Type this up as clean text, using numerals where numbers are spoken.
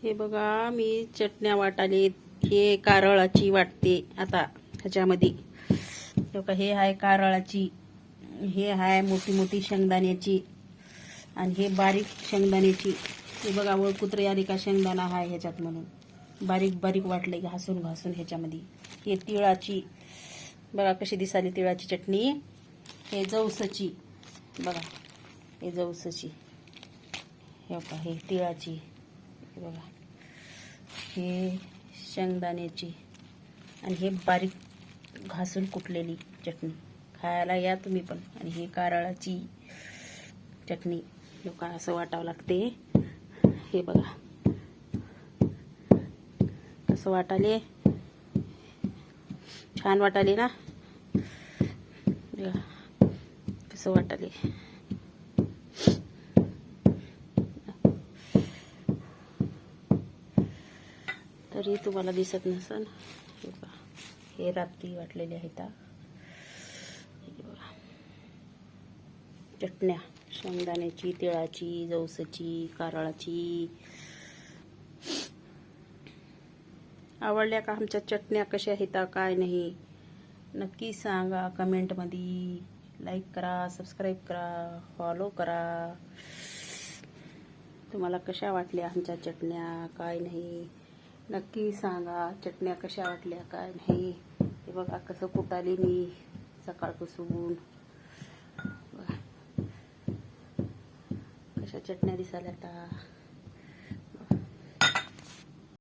हे बघा मी चटण्या वाटाले. हे कारळाची वाटते आता ह्याच्यामध्ये. बघा हे आहे कारळाची, हे आहे मोठी मोठी शेंगदाण्याची, आणि हे बारीक शेंगदाण्याची. हे बघा वर कुत्रे आली का शेंगदाणा आहे ह्याच्यात म्हणून बारीक बारीक वाटले घासून घासून ह्याच्यामध्ये. हे तिळाची, बघा कशी दिसाली तिळाची चटणी. हे जवसाची, बघा हे जवसाची. हे बघा हे तिळाची, हे बघा हे शेंगदाण्याची, आणि हे बारीक घासून कुटलेली चटणी. खायला या तुम्ही पण. आणि हे कारळाची चटणी. लोका असं वाटावं लागते. हे बघा कसं वाटाले, छान वाटाले ना. कसं वाटाले. तरी तुम्हाला दिसत नसेल. हे रात्री वाटलेले आहेत चटण्या. शेंगदाण्याची, तिळाची, जवसाची, कारळाची. आवडल्या का आमच्या चटण्या? कशा आहेत काय नाही नक्की सांगा कमेंटमध्ये. लाईक करा, सबस्क्राईब करा, फॉलो करा. तुम्हाला कशा वाटल्या आमच्या चटण्या काय नाही नक्की सांगा. चटण्या कशा वाटल्या काय नाही. हे बघा कसं कुटाले मी सकाळपासून. कशा चटण्या दिसायला आता.